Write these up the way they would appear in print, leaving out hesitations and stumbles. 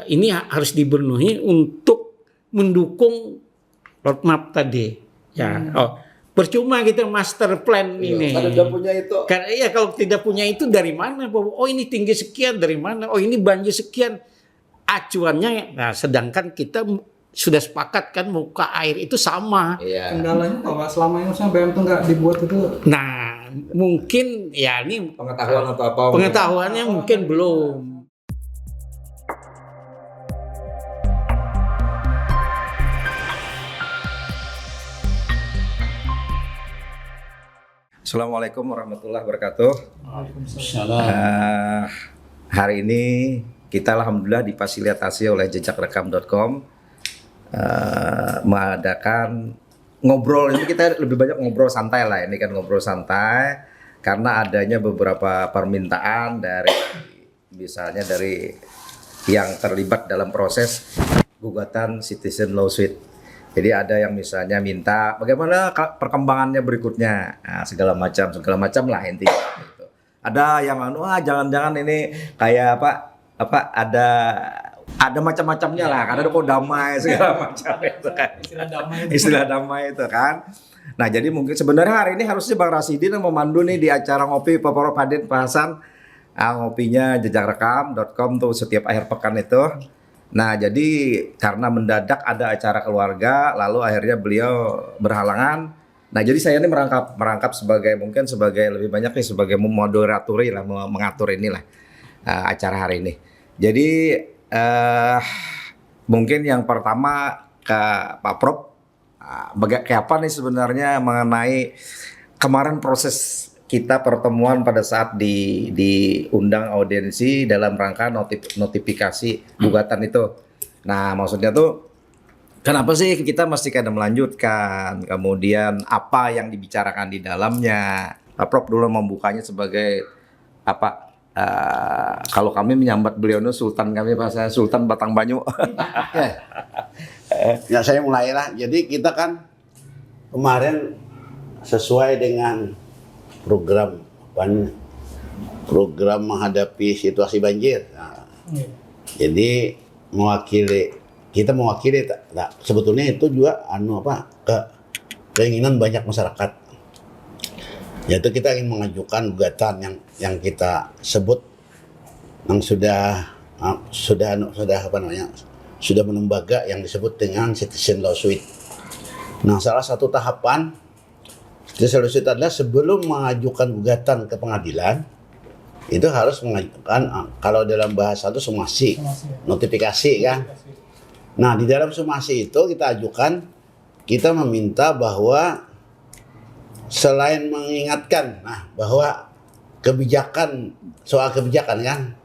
ini harus dipenuhi untuk mendukung roadmap tadi. Ya, percuma kita master plan ini. Kalau tidak punya itu. Karena ya kalau tidak punya itu dari mana? Oh ini tinggi sekian dari mana? Oh ini banjir sekian. Acuannya, nah sedangkan kita sudah sepakat kan muka air itu sama. Iya. Kendalanya kalau selama ini misalnya BM itu nggak dibuat itu. Nah mungkin ya ini Pengetahuan atau apa? pengetahuannya mungkin belum. Assalamualaikum warahmatullahi wabarakatuh. Hari ini kita alhamdulillah difasilitasi oleh jejakrekam.com mengadakan ngobrol. Ini kita lebih banyak ngobrol santai lah, ini kan ngobrol santai karena adanya beberapa permintaan dari misalnya dari yang terlibat dalam proses gugatan citizen lawsuit. Jadi ada yang misalnya minta bagaimana perkembangannya berikutnya, nah, segala macam lah intinya. Gitu. Ada yang jangan-jangan ini kayak apa ada macam-macamnya lah, karena ada kok damai segala macam itu kan. Istilah damai itu kan. Nah jadi mungkin sebenarnya hari ini harusnya Bang Rasidin yang memandu nih di acara ngopi Pak Padin Pak Hasan, ngopinya jejakrekam.com tuh setiap akhir pekan itu. Nah jadi karena mendadak ada acara keluarga, lalu akhirnya beliau berhalangan. Nah jadi saya ini merangkap sebagai mungkin sebagai lebih banyak nih sebagai moderatori lah, mengatur inilah acara hari ini. Jadi mungkin yang pertama ke Pak Prof, kayak apa nih sebenarnya mengenai kemarin proses kita pertemuan pada saat diundang audiensi dalam rangka notifikasi gugatan itu. Nah maksudnya tuh kenapa sih kita mesti kada melanjutkan, kemudian apa yang dibicarakan di dalamnya. Pak Prof dulu membukanya sebagai apa? Kalau kami menyambat beliau itu Sultan kami, bahasa Sultan Batang Banyu. Ya saya mulailah. Jadi kita kan kemarin sesuai dengan program menghadapi situasi banjir. Nah, jadi kita mewakili sebetulnya itu juga keinginan banyak masyarakat. Yaitu kita ingin mengajukan gugatan yang kita sebut yang sudah menembaga yang disebut dengan citizen lawsuit. Nah, salah satu tahapan citizen lawsuit adalah sebelum mengajukan gugatan ke pengadilan itu harus mengajukan kalau dalam bahasa itu somasi, notifikasi kan. Nah, di dalam somasi itu kita meminta bahwa selain mengingatkan bahwa soal kebijakan kan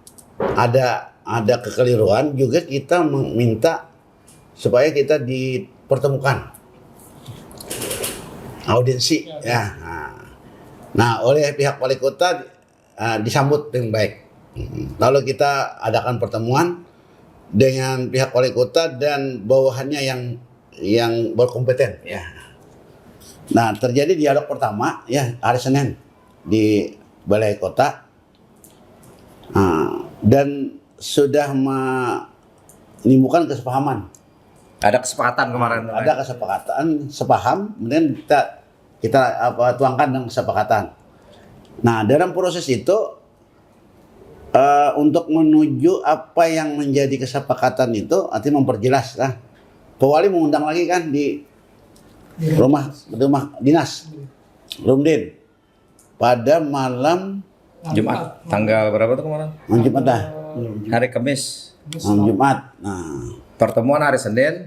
ada kekeliruan, juga kita meminta supaya kita dipertemukan audiensi ya. Nah, oleh pihak wali kota disambut dengan baik. Lalu kita adakan pertemuan dengan pihak wali kota dan bawahannya yang berkompeten ya. Nah, terjadi dialog pertama ya hari Senin di Balai Kota dan sudah menimbulkan kesepahaman. Ada kesepakatan kemarin. Ada kesepakatan, sepaham, kemudian kita tuangkan dengan kesepakatan. Nah, dalam proses itu untuk menuju apa yang menjadi kesepakatan itu, artinya memperjelas lah. Pak Wali mengundang lagi kan di rumah dinas Rumdin pada malam Jumat. Tanggal berapa tuh kemarin? Jumat dah. Hari Kamis. Jumat. Nah, pertemuan hari Senin,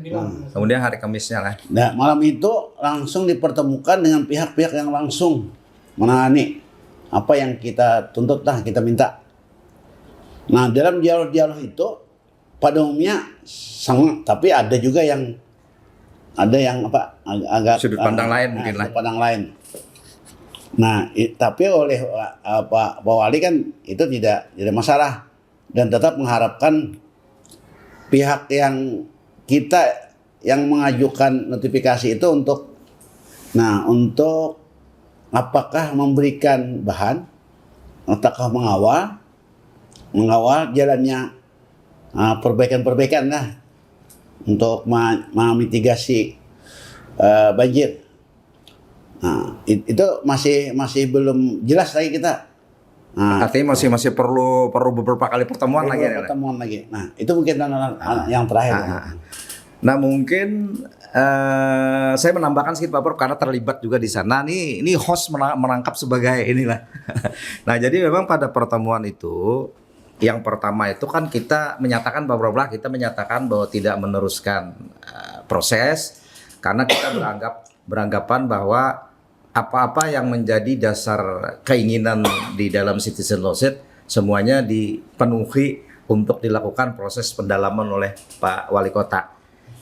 kemudian hari Kamisnya lah. Nah, malam itu langsung dipertemukan dengan pihak-pihak yang langsung menangani apa yang kita tuntut lah, kita minta. Nah, dalam dialog-dialog itu pada umumnya sama, tapi ada juga yang agak sudut pandang lain mungkin lah. Sudut pandang lain. Nah, tapi oleh Pak Wali kan itu tidak masalah dan tetap mengharapkan pihak yang mengajukan notifikasi itu untuk apakah memberikan bahan ataukah mengawal jalannya perbaikan-perbaikan lah untuk memitigasi banjir. Nah, itu masih belum jelas lagi kita. Nah, Artinya masih perlu beberapa kali pertemuan lagi ya. pertemuan lagi. Nah, itu mungkin yang terakhir. Nah mungkin saya menambahkan sedikit Pak Prof karena terlibat juga di sana. Ini host menangkap sebagai inilah. Nah jadi memang pada pertemuan itu yang pertama itu kan kita menyatakan bahwa kita menyatakan bahwa tidak meneruskan proses karena kita beranggapan bahwa apa-apa yang menjadi dasar keinginan di dalam citizen lawsuit semuanya dipenuhi untuk dilakukan proses pendalaman oleh Pak Wali Kota.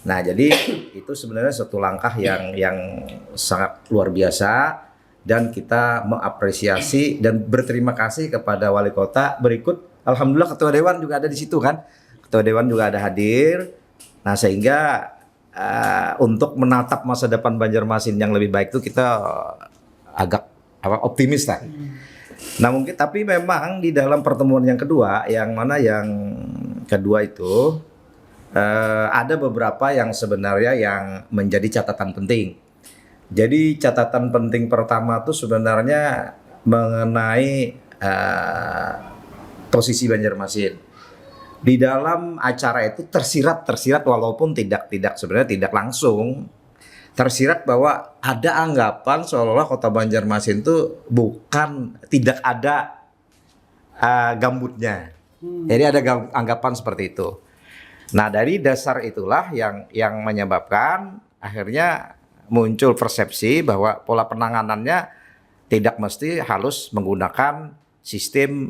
Nah, jadi itu sebenarnya suatu langkah yang sangat luar biasa dan kita mengapresiasi dan berterima kasih kepada Wali Kota. Berikut, alhamdulillah Ketua Dewan juga ada di situ kan. Ketua Dewan juga ada hadir. Nah, sehingga untuk menatap masa depan Banjarmasin yang lebih baik itu kita agak optimis lah. Nah mungkin tapi memang di dalam pertemuan yang kedua, yang kedua itu ada beberapa yang sebenarnya yang menjadi catatan penting. Jadi catatan penting pertama itu sebenarnya mengenai posisi Banjarmasin. Di dalam acara itu tersirat walaupun tidak sebenarnya tidak langsung tersirat bahwa ada anggapan seolah-olah Kota Banjarmasin itu tidak ada gambutnya. Jadi ada anggapan seperti itu. Nah dari dasar itulah yang menyebabkan akhirnya muncul persepsi bahwa pola penanganannya tidak mesti harus menggunakan sistem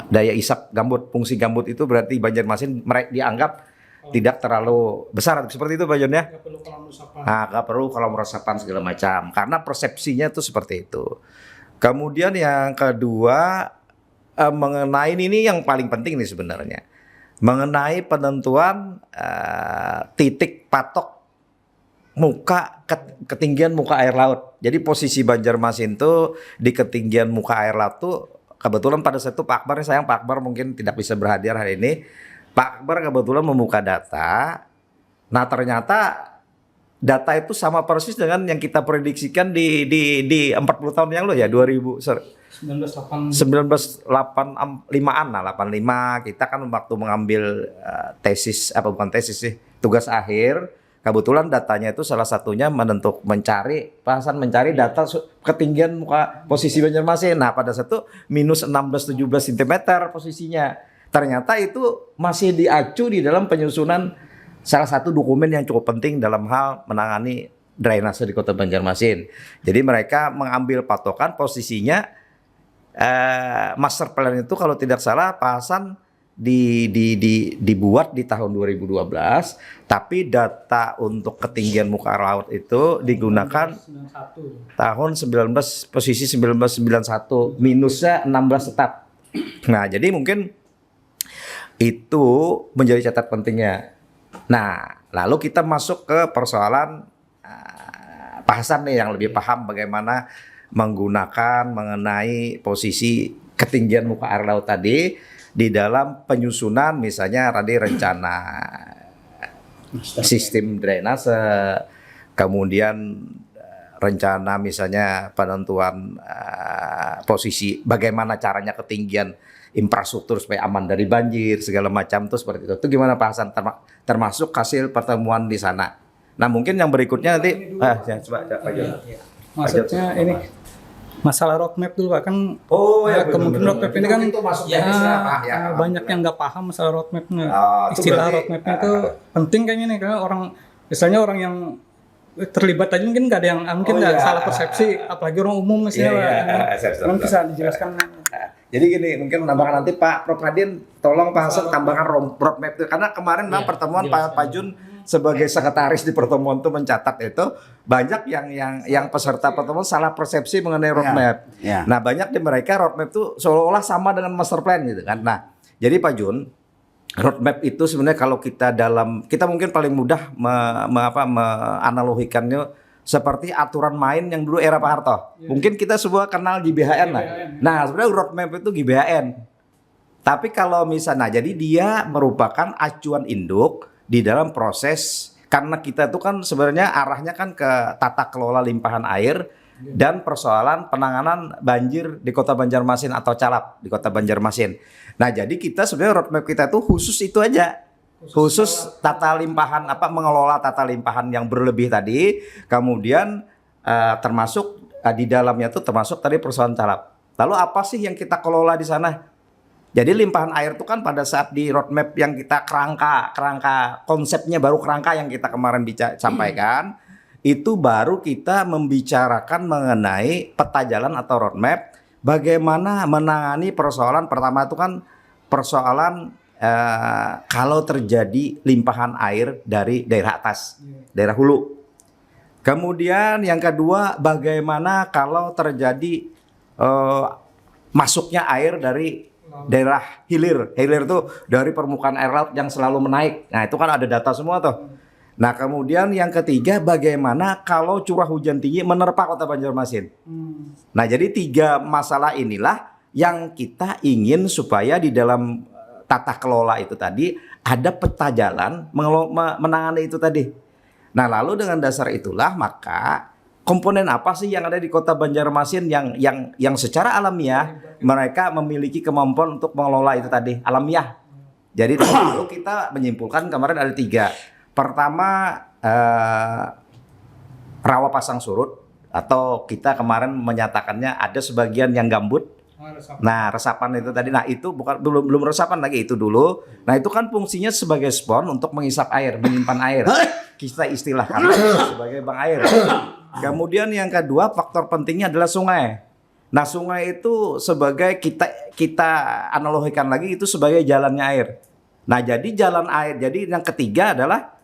daya isap gambut. Fungsi gambut itu berarti Banjarmasin dianggap tidak terlalu besar seperti itu Pak Jon ya. Nggak perlu kolam resapan segala macam karena persepsinya itu seperti itu. Kemudian yang kedua mengenai ini yang paling penting nih sebenarnya mengenai penentuan titik patok ketinggian muka air laut. Jadi posisi Banjarmasin itu di ketinggian muka air laut tuh kebetulan pada saat itu Pak Akbar, sayang Pak Akbar mungkin tidak bisa berhadir hari ini. Pak Akbar kebetulan membuka data. Nah ternyata data itu sama persis dengan yang kita prediksikan di 40 tahun yang lalu ya 1985-an lah 85 kita kan waktu mengambil tugas akhir. Kebetulan datanya itu salah satunya mencari data ketinggian muka posisi Banjarmasin. Nah pada saat itu minus 16-17 cm posisinya. Ternyata itu masih diacu di dalam penyusunan salah satu dokumen yang cukup penting dalam hal menangani drainase di Kota Banjarmasin. Jadi mereka mengambil patokan posisinya master plan itu kalau tidak salah Pak Hasan dibuat di tahun 2012, tapi data untuk ketinggian muka air laut itu digunakan tahun 1991 minusnya 16 tetap. Nah, jadi mungkin itu menjadi catatan pentingnya. Nah, lalu kita masuk ke persoalan Pak Hasan nih yang lebih paham bagaimana menggunakan mengenai posisi ketinggian muka air laut tadi di dalam penyusunan misalnya tadi rencana sistem drainase, kemudian rencana misalnya penentuan posisi bagaimana caranya ketinggian infrastruktur supaya aman dari banjir segala macam tuh seperti itu. Itu gimana Pak Hasan termasuk hasil pertemuan di sana. Nah mungkin yang berikutnya nanti coba Pak Jon. Maksudnya ini masalah roadmap dulu Pak kan. Kemungkinan roadmap ini kan banyak yang nggak paham masalah roadmapnya. Istilah roadmapnya itu penting kayaknya nih karena orang yang terlibat aja mungkin nggak ada yang salah persepsi apalagi orang umum misalnya. Kan bisa dijelaskan. Jadi gini, mungkin menambahkan nanti Pak Prof Radin, tolong Pak Hasan tambahkan roadmap itu karena kemarin pertemuan Pak Jun sebagai sekretaris di pertemuan itu mencatat itu banyak yang peserta pertemuan salah persepsi mengenai roadmap. Nah banyak di mereka roadmap itu seolah-olah sama dengan master plan gitu kan. Nah jadi Pak Jun, roadmap itu sebenarnya kalau kita mungkin paling mudah menganalogikannya seperti aturan main yang dulu era Pak Harto. Mungkin kita semua kenal GBHN lah. Nah sebenarnya roadmap itu GBHN. Tapi kalau misalnya, jadi dia merupakan acuan induk di dalam proses, karena kita itu kan sebenarnya arahnya kan ke tata kelola limpahan air dan persoalan penanganan banjir di Kota Banjarmasin atau calap di Kota Banjarmasin. Nah, jadi kita sebenarnya roadmap kita itu khusus itu aja. Khusus tata limpahan, mengelola tata limpahan yang berlebih tadi, kemudian termasuk di dalamnya itu termasuk tadi persoalan calap. Lalu apa sih yang kita kelola di sana? Jadi limpahan air itu kan pada saat di roadmap yang kita kerangka konsepnya baru kerangka yang kita kemarin sampaikan, itu baru kita membicarakan mengenai peta jalan atau roadmap bagaimana menangani persoalan. Pertama itu kan persoalan kalau terjadi limpahan air dari daerah atas, daerah hulu. Kemudian yang kedua, bagaimana kalau terjadi masuknya air dari daerah hilir. Hilir itu dari permukaan air laut yang selalu menaik. Nah, itu kan ada data semua tuh. Nah, kemudian yang ketiga, bagaimana kalau curah hujan tinggi menerpa Kota Banjarmasin. Nah, jadi 3 masalah inilah yang kita ingin supaya di dalam tata kelola itu tadi ada peta jalan menangani itu tadi. Nah, lalu dengan dasar itulah maka komponen apa sih yang ada di Kota Banjarmasin yang secara alamiah mereka memiliki kemampuan untuk mengelola itu tadi alamiah. Jadi lalu kita menyimpulkan kemarin ada 3. Pertama rawa pasang surut atau kita kemarin menyatakannya ada sebagian yang gambut. Nah, resapan itu tadi. Nah, itu belum resapan lagi itu dulu. Nah, itu kan fungsinya sebagai spon untuk mengisap air, menyimpan air. Kita istilahkan sebagai bank air. Kemudian yang kedua, faktor pentingnya adalah sungai. Nah, sungai itu sebagai kita analogikan lagi itu sebagai jalannya air. Nah, jadi jalan air. Jadi yang ketiga adalah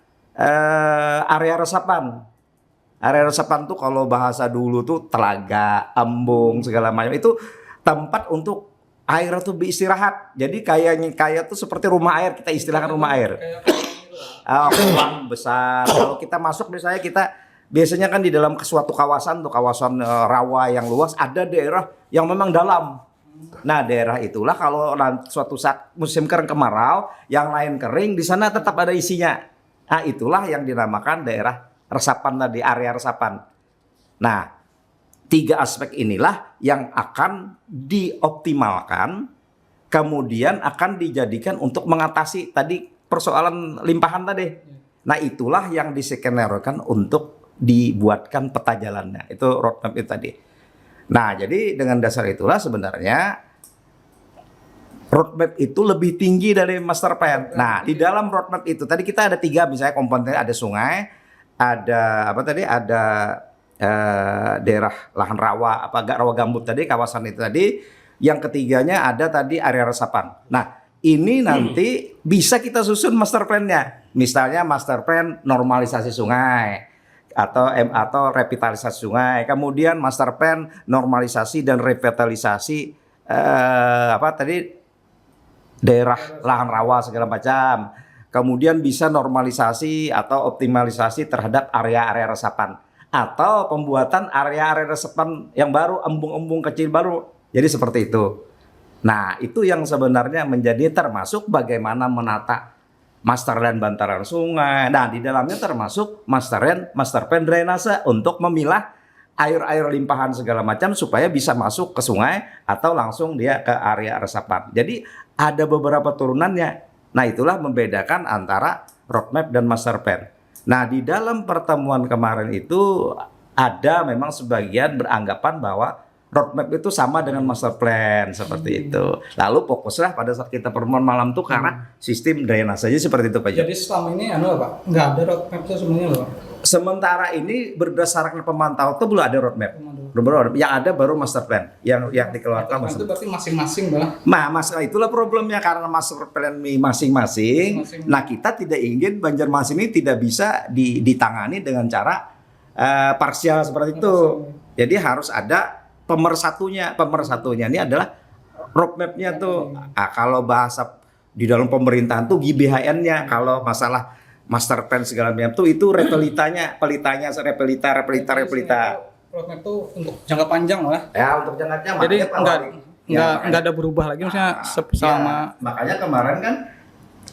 area resapan. Area resapan tuh kalau bahasa dulu tuh telaga, embung segala macam itu tempat untuk air itu beristirahat. Jadi kayak tuh seperti rumah air, kita istilahkan rumah air. Kolam besar. Kalau kita masuk misalnya kita biasanya kan di dalam suatu kawasan tuh kawasan rawa yang luas ada daerah yang memang dalam. Nah, daerah itulah kalau suatu saat musim kering kemarau, yang lain kering, di sana tetap ada isinya. Nah, itulah yang dinamakan daerah resapan tadi, area resapan. Nah, 3 aspek inilah yang akan dioptimalkan, kemudian akan dijadikan untuk mengatasi tadi persoalan limpahan tadi. Nah, itulah yang diskenario-kan untuk dibuatkan peta jalannya. Itu roadmap itu tadi. Nah, jadi dengan dasar itulah sebenarnya roadmap itu lebih tinggi dari master plan. Nah, di dalam roadmap itu tadi kita ada 3 misalnya komponennya, ada sungai, ada ada daerah lahan rawa, rawa gambut tadi, kawasan itu tadi. Yang ketiganya ada tadi area resapan. Nah, ini nanti bisa kita susun master plan-nya. Misalnya master plan normalisasi sungai atau revitalisasi sungai. Kemudian master plan normalisasi dan revitalisasi daerah lahan rawa segala macam. Kemudian bisa normalisasi atau optimalisasi terhadap area-area resapan. Atau pembuatan area-area resapan yang baru, embung-embung kecil baru. Jadi seperti itu. Nah, itu yang sebenarnya menjadi termasuk bagaimana menata master plan bantaran sungai. Nah, di dalamnya termasuk master plan drainase untuk memilah air-air limpahan segala macam supaya bisa masuk ke sungai atau langsung dia ke area resapan. Jadi ada beberapa turunannya. Nah, itulah membedakan antara roadmap dan master plan. Nah, di dalam pertemuan kemarin itu ada memang sebagian beranggapan bahwa roadmap itu sama dengan master plan seperti itu. Lalu fokuslah pada saat kita pertemuan malam itu karena sistem drainase saja seperti itu Pak. Jadi selama ini Pak, nggak ada roadmap itu sebenarnya loh. Sementara ini berdasarkan pemantauan itu belum ada roadmap. Yang ada baru master plan yang dikeluarkan. Itu berarti masing-masing Bang. Nah, masalah itulah problemnya karena master plan masing-masing. Nah, kita tidak ingin Banjarmasin ini tidak bisa ditangani dengan cara parsial seperti itu. Jadi harus ada pemersatunya. Pemersatunya ini adalah roadmap-nya tuh. Kalau bahasa di dalam pemerintahan tuh GBHN-nya. Kalau masalah master plan segala macam itu repelitanya, repelita. Roadmap itu untuk jangka panjang lah. Ya, untuk jangka panjang. Jadi nggak ada berubah lagi maksudnya selama makanya kemarin kan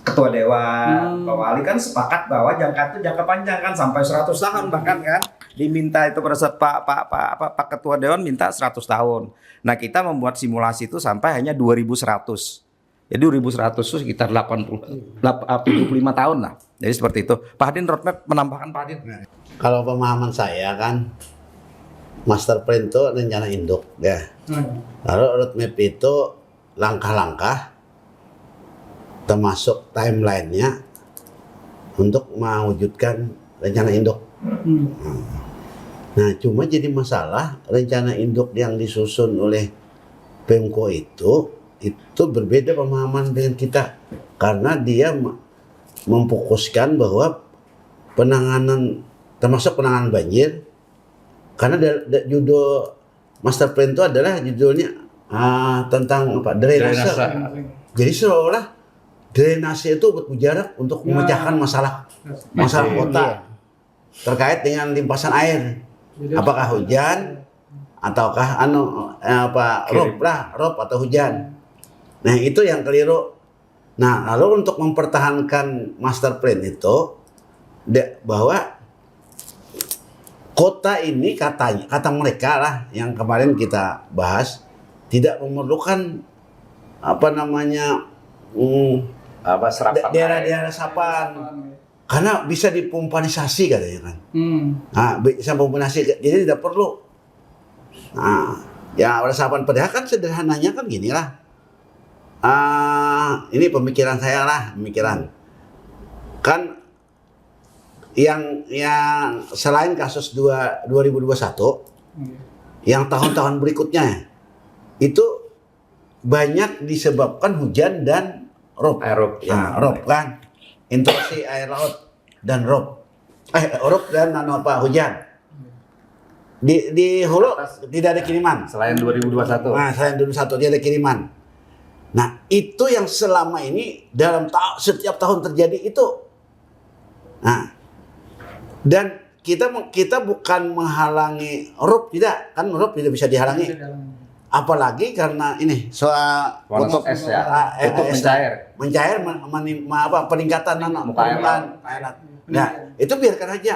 ketua dewan, Pak Wali kan sepakat bahwa jangka itu jangka panjang kan sampai 100 tahun bahkan kan diminta itu pada saat Pak ketua dewan minta 100 tahun. Nah, kita membuat simulasi itu sampai hanya 2100. Jadi 2100 itu sekitar 75 tahun lah. Jadi seperti itu. Pak Hadin roadmap menambahkan Pak Hadin. Kalau pemahaman saya kan master plan itu rencana induk ya. Lalu roadmap itu langkah-langkah termasuk timelinenya untuk mewujudkan rencana induk. Nah, cuma jadi masalah rencana induk yang disusun oleh Pemko itu berbeda pemahaman dengan kita karena dia memfokuskan bahwa penanganan termasuk penanganan banjir karena judul master plan itu adalah judulnya tentang apa drainase. Jadi seolah drainase itu berjarak untuk memecahkan masalah kota terkait dengan limpasan air. Apakah hujan ataukah rob atau hujan. Nah, itu yang keliru. Nah, lalu untuk mempertahankan master plan itu bahwa kota ini kata mereka lah yang kemarin kita bahas tidak memerlukan daerah-daerah resapan karena bisa dipompanisasi katanya kan. Bisa pompanisasi jadi tidak perlu. Nah, ya resapan padahal kan sederhananya kan gini lah. Ini pemikiran saya lah, kan yang selain kasus 2021 yang tahun-tahun berikutnya itu banyak disebabkan hujan dan rob kan interaksi air laut dan rob dan hujan di hulu tidak ada kiriman Selain 2021. selain 2021 tidak ada kiriman. Nah, itu yang selama ini setiap tahun terjadi itu. Nah, dan kita bukan menghalangi rob, tidak kan, rob tidak bisa dihalangi. Apalagi karena ini soal kutub es ya, kutub mencair peningkatan permukaan air. Nah, itu biarkan aja.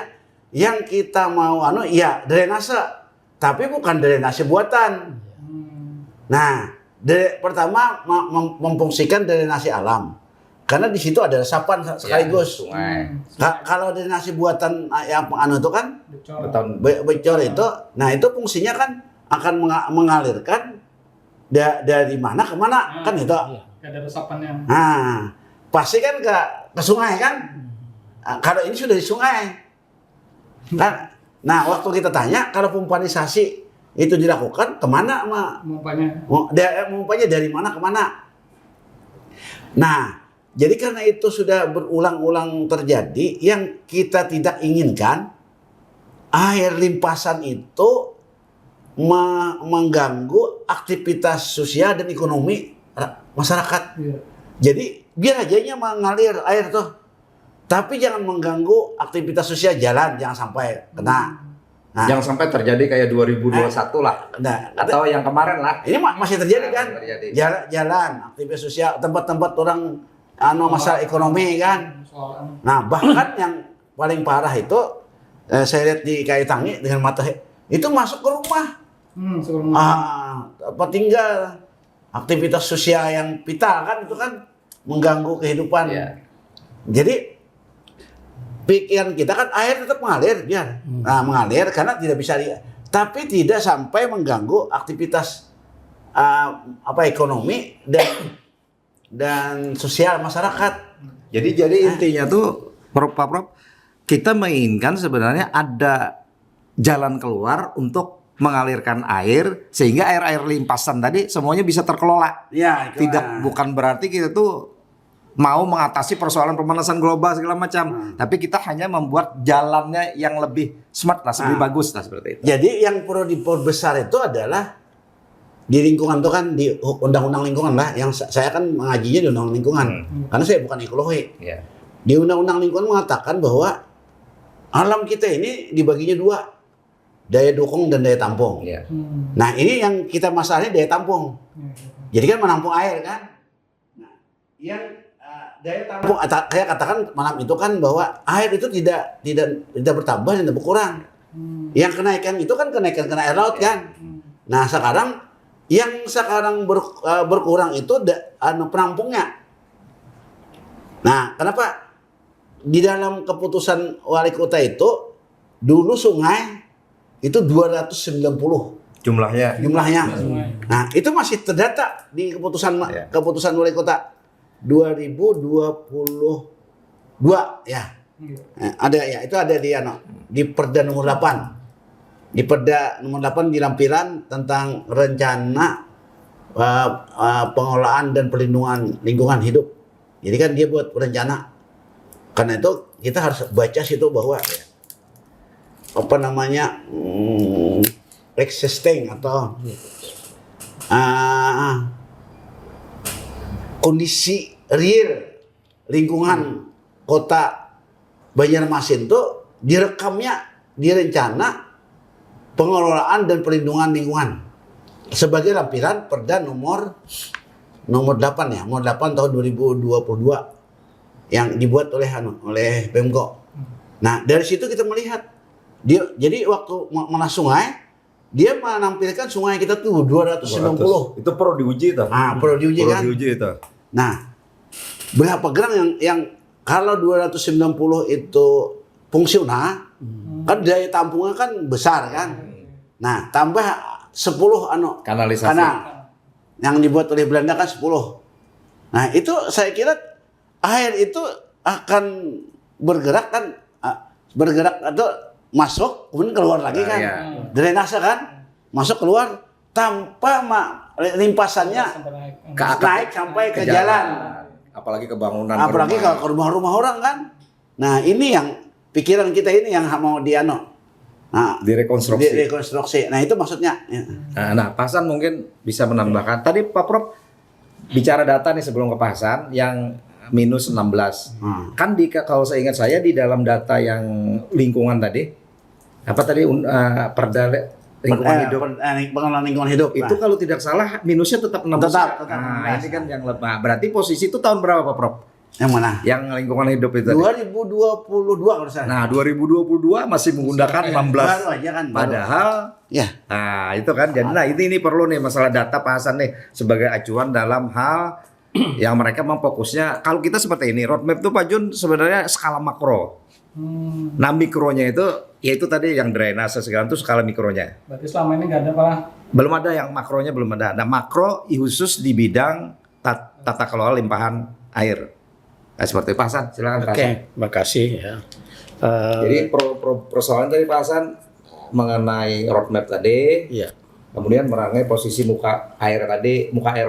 Yang kita mau ya drainase, tapi bukan drainase buatan. Nah, pertama memfungsikan drainase alam. Karena di situ ada resapan sekaligus. Kalau drainase buatan yang itu kan becor itu, nah itu fungsinya kan akan mengalirkan dari mana ke mana kan itu. Ada resapannya. Nah, pasti kan ke sungai kan. Kalau ini sudah di sungai. Nah, waktu kita tanya kalau pompanisasi itu dilakukan kemana Mumpanya dari mana ke mana. Nah, jadi karena itu sudah berulang-ulang terjadi, yang kita tidak inginkan air limpasan itu mengganggu aktivitas sosial dan ekonomi masyarakat. Jadi biar aja mengalir air tuh, tapi jangan mengganggu aktivitas sosial jalan, jangan sampai kena. Nah, yang sampai terjadi kayak 2021 lah. Atau yang kemarin lah. Ini masih terjadi kan? Jalan, aktivitas sosial, tempat-tempat orang masalah ekonomi kan. Nah, bahkan yang paling parah itu saya lihat di Kaitangi dengan mata itu masuk ke rumah. Tempat tinggal, aktivitas sosial yang vital kan itu kan mengganggu kehidupan. Jadi pikiran kita kan air tetap mengalir biar. Nah, mengalir karena tidak bisa tapi tidak sampai mengganggu aktivitas ekonomi dan sosial masyarakat. Jadi intinya tuh Pak Prof, kita menginginkan sebenarnya ada jalan keluar untuk mengalirkan air sehingga air-air limpasan tadi semuanya bisa terkelola. Bukan berarti kita tuh mau mengatasi persoalan pemanasan global segala macam, tapi kita hanya membuat jalannya yang lebih smart lah, lebih bagus lah seperti itu. Jadi yang perlu diperbesar itu adalah di lingkungan itu kan di undang-undang lingkungan lah, yang saya kan mengajinya di undang-undang lingkungan, karena saya bukan ekologi. Di undang-undang lingkungan mengatakan bahwa alam kita ini dibaginya dua, daya dukung dan daya tampung. Iya. Nah ini yang kita masalahnya daya tampung. Jadi kan menampung air kan. Nah, yang daya tampung, saya katakan malam itu kan bahwa air itu tidak bertambah dan tidak berkurang. Yang kenaikan itu kan kenaikan air laut kan. Nah sekarang yang berkurang itu penampungnya. Nah kenapa di dalam keputusan wali kota itu dulu sungai itu 290 Jumlahnya. Nah, itu masih terdata di keputusan wali kota 2022 ya. Ada ya, itu ada di Perda nomor 8. Di Perda nomor 8 di lampiran tentang rencana pengelolaan dan perlindungan lingkungan hidup. Jadi kan dia buat rencana. Karena itu kita harus baca situ bahwa existing atau kondisi real lingkungan kota Banjarmasin itu direkamnya di rencana pengelolaan dan perlindungan lingkungan sebagai lampiran Perda nomor 8 ya, nomor 8 tahun 2022 yang dibuat oleh Pemko. Nah, dari situ kita melihat jadi waktu mana sungai, dia menampilkan sungai kita tuh 290. Itu perlu diuji tuh. Nah, perlu diuji kan? itu. Nah, berapa gram yang kalau 290 itu fungsional, kan daya tampungnya kan besar kan? Nah, tambah 10 Kanalisasi. kanal yang dibuat oleh Belanda kan 10. Nah, itu saya kira air itu akan bergerak atau masuk kemudian keluar lagi kan, drainase kan, masuk keluar tanpa limpasannya naik sampai ke jalan, apalagi kebangunan, apalagi kalau ke rumah-rumah orang kan. Nah ini yang pikiran kita ini yang mau direkonstruksi. Nah itu maksudnya. Nah Pak Hasan mungkin bisa menambahkan. Tadi Pak Prof bicara data nih sebelum ke Pak Hasan yang minus 16. Kan kalau saya ingat saya di dalam data yang lingkungan tadi, apa tadi Perda lingkungan hidup, pengelolaan lingkungan hidup itu kalau tidak salah minusnya tetap 16. Tetap. Nah, ini kan yang lemah. Berarti posisi itu tahun berapa Pak Prof? Yang mana? Yang lingkungan hidup itu 2022 kalau saya. Nah, 2022 masih menggunakan 16. Baru aja kan. Padahal ya. Nah, itu kan. Jadi ini perlu nih masalah data Pak Hasan nih sebagai acuan dalam hal yang mereka memang fokusnya. Kalau kita seperti ini, roadmap itu Pak Jun sebenarnya skala makro. Nah mikronya itu, yaitu tadi yang drainase segala itu skala mikronya. Berarti selama ini nggak ada Pak? Belum ada yang makronya, belum ada. Nah makro khusus di bidang tata kelola limpahan air. Nah, seperti Pak Hasan, silakan Pak Hasan. Oke, makasih ya. Jadi persoalan dari Pak Hasan mengenai roadmap tadi. Iya. Kemudian merangai posisi muka air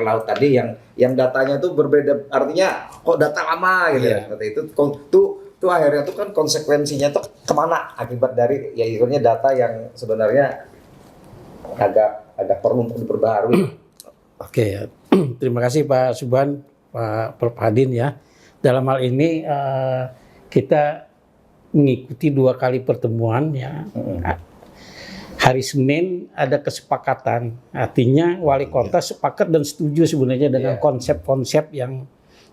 laut tadi yang datanya itu berbeda, artinya kok data lama gitu ya. Seperti itu akhirnya tuh kan konsekuensinya tuh kemana akibat dari ya akhirnya data yang sebenarnya agak perlu untuk diperbaharui. Oke ya. Terima kasih Pak Subhan, Pak Prof Hadin ya. Dalam hal ini kita mengikuti 2 kali pertemuan ya. Hari Senin ada kesepakatan, artinya wali kota sepakat dan setuju sebenarnya dengan konsep-konsep yang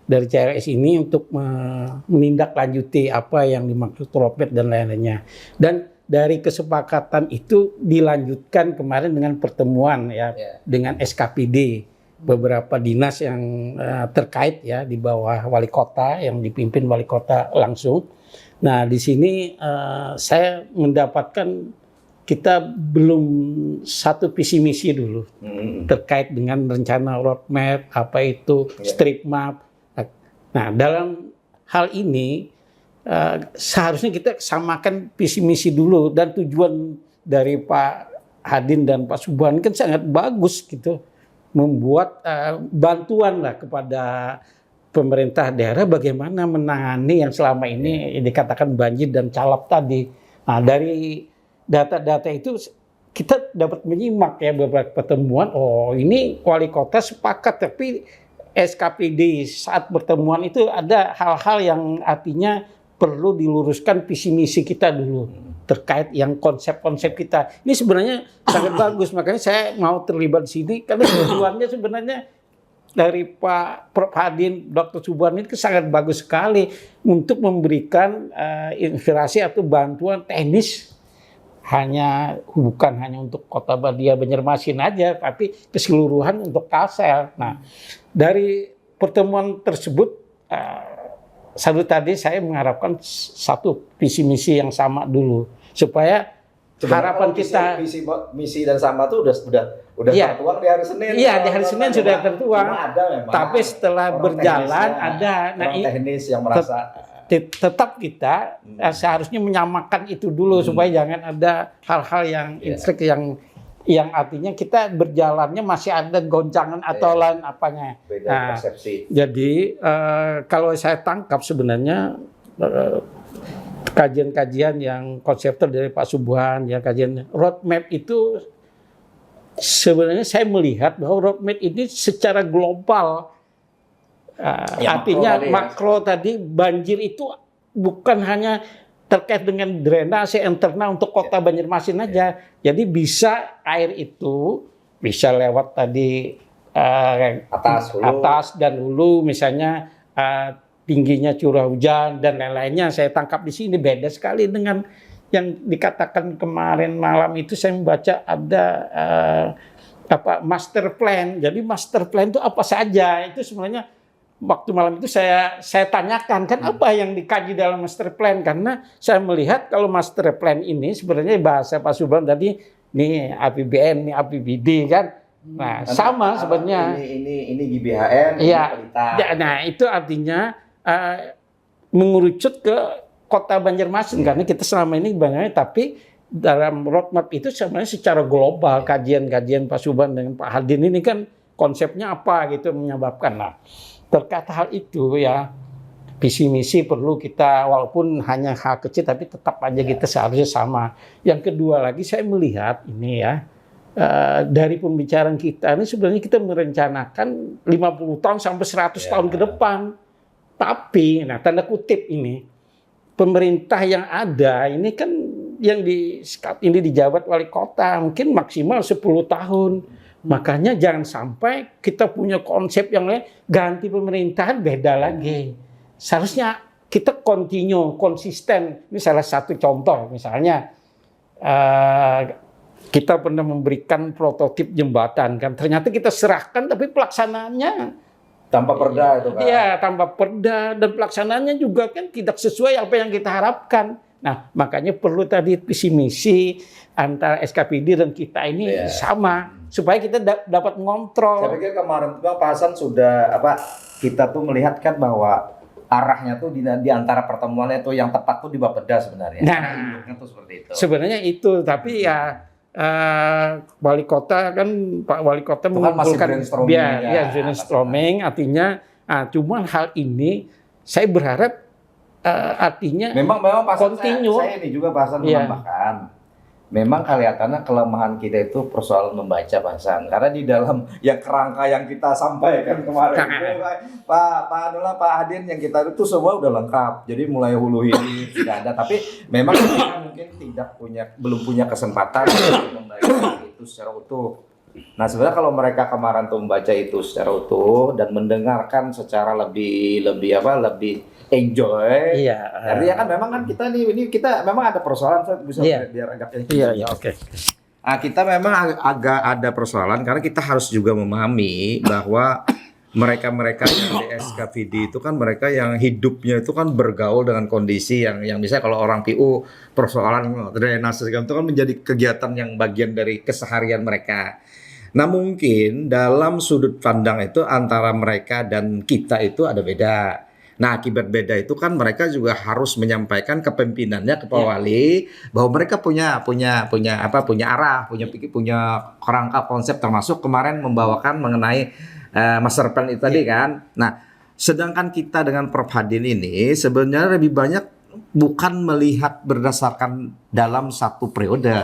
dari CRS ini untuk menindaklanjuti apa yang dimaksud roadmap dan lain-lainnya. Dan dari kesepakatan itu dilanjutkan kemarin dengan pertemuan ya dengan SKPD, beberapa dinas yang terkait ya di bawah wali kota yang dipimpin wali kota langsung. Nah di sini saya mendapatkan kita belum satu visi misi dulu terkait dengan rencana roadmap, apa itu street map. Nah dalam hal ini seharusnya kita samakan visi misi dulu, dan tujuan dari Pak Hadin dan Pak Subhan kan sangat bagus gitu, membuat bantuan lah kepada pemerintah daerah bagaimana menangani yang selama ini dikatakan banjir dan calap tadi. Nah dari data-data itu kita dapat menyimak ya beberapa pertemuan. Oh ini wali kota sepakat, tapi SKPD saat pertemuan itu ada hal-hal yang artinya perlu diluruskan visi misi kita dulu terkait yang konsep-konsep kita. Ini sebenarnya sangat bagus, makanya saya mau terlibat di sini karena tujuannya sebenarnya dari Pak Prof. Hadin, Dr. Subhan ini sangat bagus sekali untuk memberikan inspirasi atau bantuan teknis bukan hanya untuk Kota Badia Banjarmasin aja, tapi keseluruhan untuk Kalsel. Nah, dari pertemuan tersebut tadi saya mengharapkan satu visi misi yang sama dulu supaya harapan kita misi dan sama tuh udah iya, tertuang di hari Senin. Iya, di hari Senin sudah tertuang. Ada memang. Tapi setelah berjalan ada teknis yang merasa tetap kita seharusnya menyamakan itu dulu supaya jangan ada hal-hal yang instrik yang artinya kita berjalannya masih ada goncangan atau lain apanya. Beda persepsi. Jadi kalau saya tangkap sebenarnya kajian-kajian yang konseptor dari Pak Subhan, ya kajian roadmap itu sebenarnya saya melihat bahwa roadmap ini secara global artinya makro tadi banjir itu bukan hanya terkait dengan drainase internal untuk Kota Banjarmasin aja. Jadi bisa air itu bisa lewat tadi atas dan hulu misalnya tingginya curah hujan dan lain-lainnya. Saya tangkap di sini beda sekali dengan yang dikatakan kemarin malam itu saya membaca ada master plan. Jadi master plan itu apa saja? Itu sebenarnya waktu malam itu saya tanyakan kan apa yang dikaji dalam master plan, karena saya melihat kalau master plan ini sebenarnya bahasa Pak Subhan tadi nih APBN, nih APBD kan. Nah, sama sebenarnya. Ini GBHN, iya. Nah, itu artinya mengerucut ke Kota Banjarmasin karena kita selama ini banyak, tapi dalam roadmap itu sebenarnya secara global kajian-kajian Pak Subhan dengan Pak Hadin ini kan konsepnya apa gitu menyebabkan. Nah, terkait hal itu ya visi misi perlu kita walaupun hanya hal kecil tapi tetap aja kita seharusnya sama. Yang kedua lagi saya melihat ini ya dari pembicaraan kita ini sebenarnya kita merencanakan 50 tahun sampai 100 tahun ke depan. Tapi nah tanda kutip ini pemerintah yang ada ini kan yang ini dijabat wali kota mungkin maksimal 10 tahun. Makanya jangan sampai kita punya konsep yang lain, ganti pemerintahan beda lagi. Seharusnya kita konsisten. Ini salah satu contoh, misalnya kita pernah memberikan prototip jembatan kan, ternyata kita serahkan tapi pelaksanaannya tanpa perda itu kan. Iya, tanpa perda dan pelaksanaannya juga kan tidak sesuai apa yang kita harapkan. Nah, makanya perlu tadi visi misi antara SKPD dan kita ini sama supaya kita dapat mengontrol. Saya pikir kemarin Pak Hasan sudah kita tuh melihat kan bahwa arahnya tuh di antara pertemuannya itu yang tepat tuh di Bapeda sebenarnya. Nah, itu seperti itu. Sebenarnya itu, tapi ya wali kota kan Pak Wali Kota mengumpulkan brainstorming artinya cuman hal ini saya berharap artinya memang continue. Saya ini juga bahasan menambahkan. Memang kelihatannya kelemahan kita itu persoalan membaca bahasan. Karena di dalam kerangka yang kita sampaikan kemarin Pak Hadin yang kita itu semua udah lengkap. Jadi mulai hulu ini tidak ada. Tapi memang kita mungkin belum punya kesempatan untuk membaca itu secara utuh. Nah sebenarnya kalau mereka kemarin tuh membaca itu secara utuh dan mendengarkan secara lebih enjoy. Iya. Artinya kan memang kan kita ini kita memang ada persoalan, saya bisa biar agak oke. Nah, kita memang agak ada persoalan karena kita harus juga memahami bahwa mereka-mereka yang di SKPD itu kan mereka yang hidupnya itu kan bergaul dengan kondisi yang misalnya kalau orang PU persoalan drainase itu kan menjadi kegiatan yang bagian dari keseharian mereka. Nah mungkin dalam sudut pandang itu antara mereka dan kita itu ada beda. Nah akibat beda itu kan mereka juga harus menyampaikan kepimpinannya ke Pak Wali bahwa mereka punya arah, punya kerangka konsep termasuk kemarin membawakan mengenai master plan itu tadi kan. Nah sedangkan kita dengan Prof Hadin ini sebenarnya lebih banyak bukan melihat berdasarkan dalam satu periode.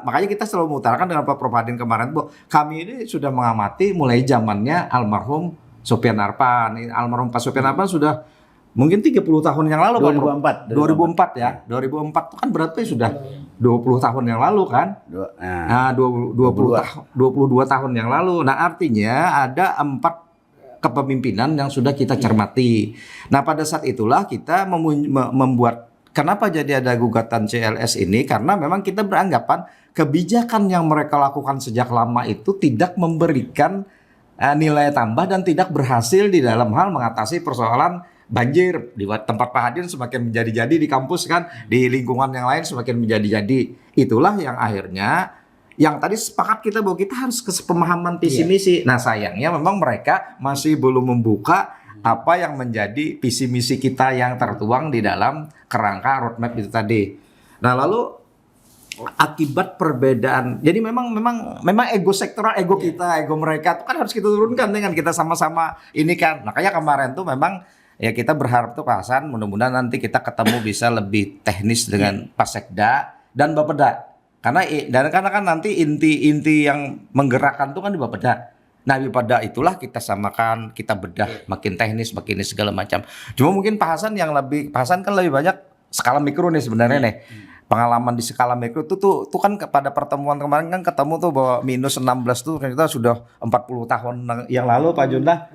Makanya kita selalu mengutarakan dengan Pak Prof Hadin kemarin bahwa kami ini sudah mengamati mulai zamannya almarhum Sofian Arpan. Almarhum Pak Sofian Arpan sudah mungkin 30 tahun yang lalu Pak. 2004. 2004 ya. 2004 itu kan berarti sudah 20 tahun yang lalu kan? Nah, 22 tahun yang lalu. Nah, artinya ada 4 kepemimpinan yang sudah kita cermati. Nah, pada saat itulah kita membuat, kenapa jadi ada gugatan CLS ini? Karena memang kita beranggapan kebijakan yang mereka lakukan sejak lama itu tidak memberikan nilai tambah dan tidak berhasil di dalam hal mengatasi persoalan banjir. Di tempat Pak Hadin semakin menjadi-jadi di kampus kan, di lingkungan yang lain semakin menjadi-jadi. Itulah yang akhirnya yang tadi sepakat kita bahwa kita harus kesepemahaman visi misi. Nah, sayangnya memang mereka masih belum membuka apa yang menjadi visi misi kita yang tertuang di dalam kerangka roadmap itu tadi. Nah, lalu akibat perbedaan, jadi memang ego sektoral, ego kita, ego mereka itu kan harus kita turunkan dengan kita sama-sama ini kan. Makanya kemarin tuh memang ya kita berharap tuh Pak Hasan, mudah-mudahan nanti kita ketemu bisa lebih teknis dengan Pak Sekda dan Bapeda. Karena kan nanti inti yang menggerakkan itu kan di Bapeda. Nah, di Bapeda itulah kita samakan, kita bedah makin teknis, makin ini segala macam. Cuma mungkin Pak Hasan kan lebih banyak skala mikro nih sebenarnya nih. Pengalaman di skala mikro itu tuh kan pada pertemuan kemarin kan ketemu tuh bahwa minus 16 tuh kita sudah 40 tahun yang lalu Pak Junda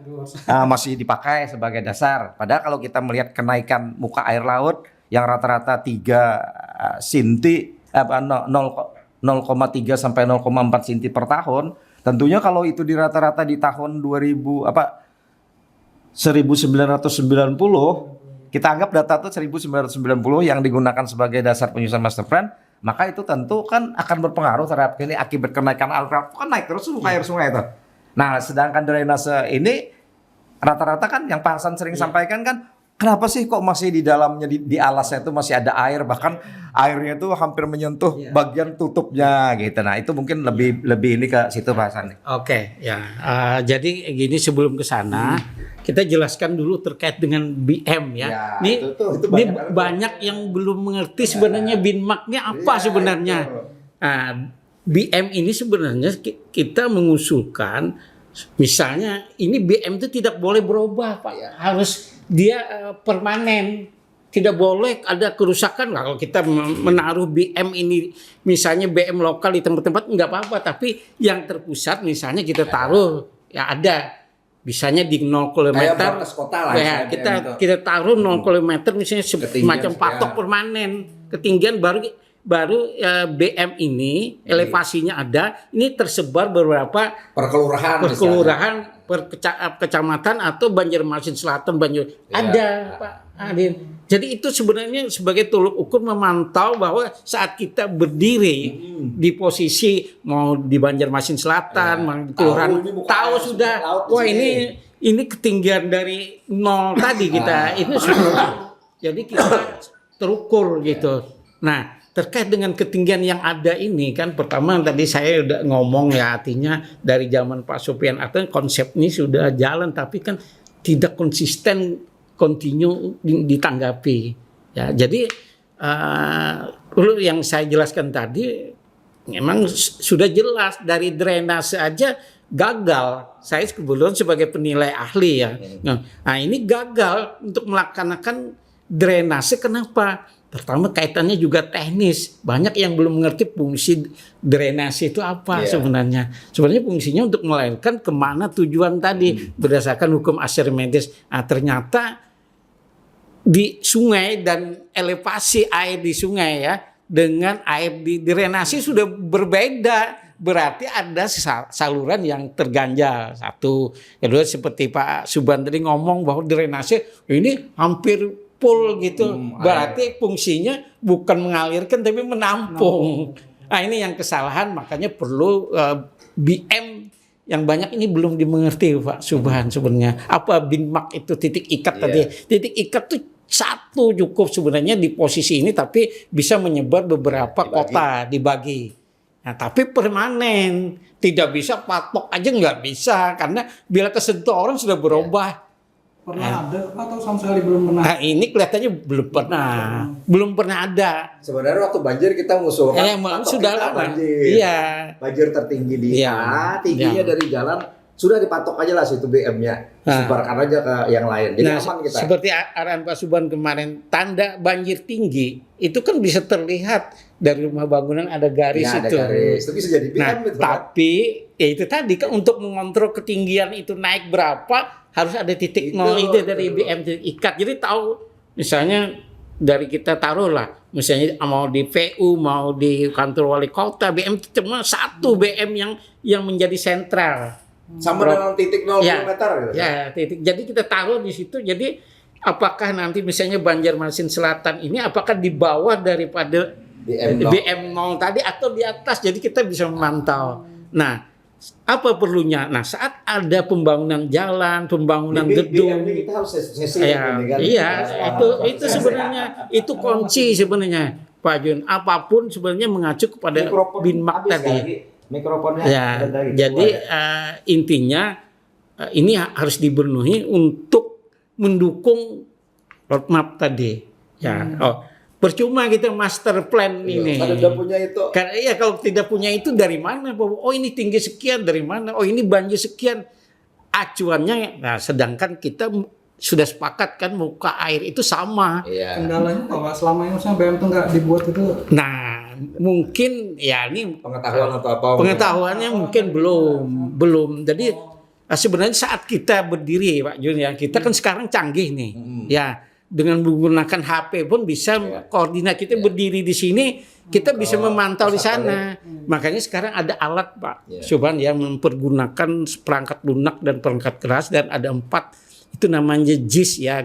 masih dipakai sebagai dasar. Padahal kalau kita melihat kenaikan muka air laut yang rata-rata 3 cm 0,3 sampai 0,4 cm per tahun, tentunya kalau itu di rata-rata di tahun 1990, kita anggap data itu 1990 yang digunakan sebagai dasar penyusunan master plan, maka itu tentu kan akan berpengaruh terhadap ini akibat kenaikan air laut kan naik terus muka air sungai itu. Nah, sedangkan drainase ini rata-rata kan yang Pak Hasan sering sampaikan kan, kenapa sih kok masih di dalamnya di alasnya itu masih ada air, bahkan airnya itu hampir menyentuh bagian tutupnya gitu. Nah, itu mungkin lebih ini ke situ Pak Hasan. Oke, ya. Jadi gini, sebelum ke sana kita jelaskan dulu terkait dengan BM ya. Ini banyak yang belum mengerti sebenarnya BINMAK-nya apa sebenarnya. BM ini sebenarnya kita mengusulkan, misalnya ini BM itu tidak boleh berubah Pak, harus dia permanen, tidak boleh ada kerusakan. Kalau kita menaruh BM ini, misalnya BM lokal di tempat-tempat nggak apa-apa, tapi yang terpusat misalnya kita taruh ya ada, misalnya di 0 km, ya, kita taruh 0 km misalnya semacam patok permanen ketinggian, baru BM ini elevasinya ada, ini tersebar beberapa per kelurahan, per kecamatan atau Banjarmasin Selatan, ada Pak Adin. Jadi itu sebenarnya sebagai tolok ukur memantau bahwa saat kita berdiri di posisi mau di Banjarmasin Selatan, mau di kelurahan, tahu sudah, wah ini ketinggian dari 0 tadi kita ini sudah, jadi kita terukur gitu. Nah, terkait dengan ketinggian yang ada ini kan, pertama tadi saya udah ngomong ya, artinya dari zaman Pak Sofian artinya konsep ini sudah jalan tapi kan tidak konsisten, kontinu ditanggapi ya. Jadi yang saya jelaskan tadi memang sudah jelas dari drainase aja gagal. Saya kebetulan sebagai penilai ahli ya. Nah, ini gagal untuk melaksanakan drainase. Kenapa? Pertama kaitannya juga teknis. Banyak yang belum mengerti fungsi drainase itu apa sebenarnya. Sebenarnya fungsinya untuk melahirkan kemana tujuan tadi berdasarkan hukum Archimedes. Nah, ternyata di sungai dan elevasi air di sungai ya dengan air di drainase sudah berbeda. Berarti ada saluran yang terganjal. Satu. Kedua seperti Pak Subhan tadi ngomong bahwa drainase ini hampir full gitu, berarti fungsinya bukan mengalirkan tapi menampung. Nah, ini yang kesalahan, makanya perlu BM yang banyak ini belum dimengerti Pak Subhan sebenarnya. Apa BINMAK itu titik ikat tadi? Titik ikat itu satu cukup sebenarnya di posisi ini, tapi bisa menyebar beberapa kota dibagi. Nah, tapi permanen, tidak bisa patok aja nggak bisa, karena bila kesentuh orang sudah berubah. Pernah ada atau sama sekali belum pernah? Nah, ini kelihatannya belum pernah ada. Sebenarnya waktu banjir kita mengusulkan sudah lama. Banjir tertinggi di A, tingginya dari jalan sudah dipatok aja lah situ BM-nya, sebarkan aja ke yang lain. Jadi aman kita. Seperti arahan Pak Subhan kemarin, tanda banjir tinggi itu kan bisa terlihat dari rumah bangunan ada garis Ya, ada itu. garis. Itu bisa jadi BM Nah, itu, kan? tapi ya itu tadi kan untuk mengontrol ketinggian itu naik berapa harus ada titik nol itu dari BM titik ikat. Jadi tahu misalnya dari kita taruh lah, misalnya mau di PU mau di kantor wali kota BM itu cuma satu BM yang menjadi sentral. Sama dengan titik 0 Ya, kilometer gitu. Ya, titik. Jadi kita taruh di situ. Jadi apakah nanti misalnya Banjarmasin Selatan ini apakah di bawah daripada BM 0 tadi atau di atas? Jadi kita bisa memantau. Nah, apa perlunya? Nah, saat ada pembangunan jalan, pembangunan gedung, BM kita harus sesi ya, ini kan. iya, itu sebenarnya itu kunci sebenarnya, Pak Jun. Apapun sebenarnya mengacu kepada Binmak tadi. Mikrofonnya Ya, jadi intinya ini harus dipenuhi untuk mendukung roadmap tadi. Ya, percuma kita master plan ini. Kalau udah punya itu. Karena ya kalau tidak punya itu dari mana? Oh ini tinggi sekian dari mana? Oh ini banjir sekian. Acuannya, nah sedangkan kita sudah sepakat kan muka air itu sama. Iya. Kendalanya kalau selama ini misalnya BM itu nggak dibuat itu. Nah, mungkin ya ini Pengetahuan atau apa? pengetahuannya mungkin belum. Jadi sebenarnya saat kita berdiri, Pak Jun ya, kita kan sekarang canggih nih. Ya, dengan menggunakan HP pun bisa koordinat. Kita berdiri di sini, kita bisa memantau di sana. Makanya sekarang ada alat, Pak Subhan yang mempergunakan perangkat lunak dan perangkat keras, dan ada 4 itu namanya GIS ya,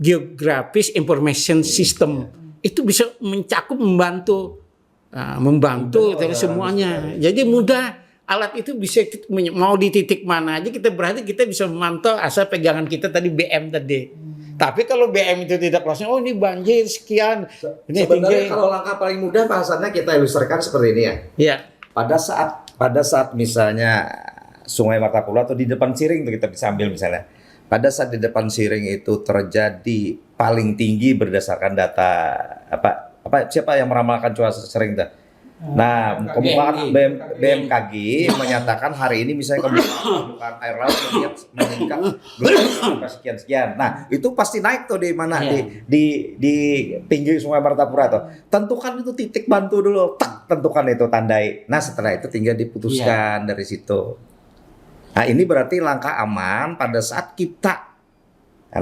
Geographic Information System. Itu bisa mencakup membantu dari semuanya. Jadi mudah, alat itu bisa mau di titik mana aja kita berarti kita bisa memantau asal pegangan kita tadi BM tadi. Tapi kalau BM itu tidak langsung, oh ini banjir sekian, ini Sebenarnya tinggi. kalau langkah paling mudah bahasannya kita ilustrasikan seperti ini ya. Ya, Pada saat misalnya Sungai Martapura atau di depan Siring itu kita bisa ambil misalnya. Pada saat di depan Siring itu terjadi paling tinggi berdasarkan data siapa yang meramalkan cuaca sering dah. Nah, BMKG menyatakan hari ini misalnya permukaan air laut meningkat sampai sekian. Nah, itu pasti naik tuh di mana di tinggi Sungai Martapura tuh. Tentukan itu titik bantu dulu, tentukan itu tandai. Nah, setelah itu tinggal diputuskan dari situ. Nah, ini berarti langkah aman pada saat kita.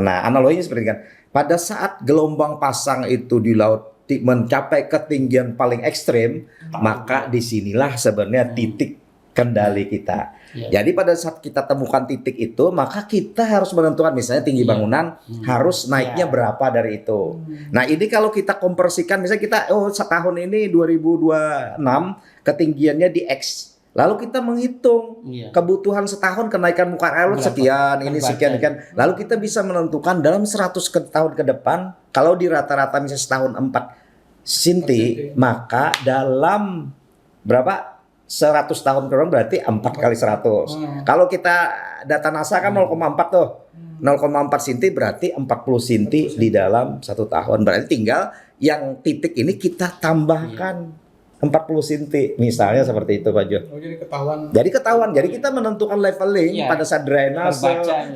Nah, analoginya seperti kan. Pada saat gelombang pasang itu di laut mencapai ketinggian paling ekstrim, maka disinilah sebenarnya titik kendali kita. Jadi pada saat kita temukan titik itu, maka kita harus menentukan misalnya tinggi bangunan harus naiknya berapa dari itu. Nah, ini kalau kita konversikan misalnya kita setahun ini 2026 ketinggiannya di X. Lalu kita menghitung kebutuhan setahun kenaikan muka air laut sekian, ini sekian. Lalu kita bisa menentukan dalam 100 tahun ke depan, kalau di rata-rata misalnya setahun 4 sinti, maka dalam berapa? 100 tahun ke depan berarti 4 kali 100. Kalau kita data NASA kan 0,4 tuh. 0,4 sinti berarti 40 sinti di dalam 1 tahun. Berarti tinggal yang titik ini kita tambahkan 40 sinti misalnya seperti itu Pak Jo. Jadi ketahuan. Jadi kita menentukan leveling pada saat drainase,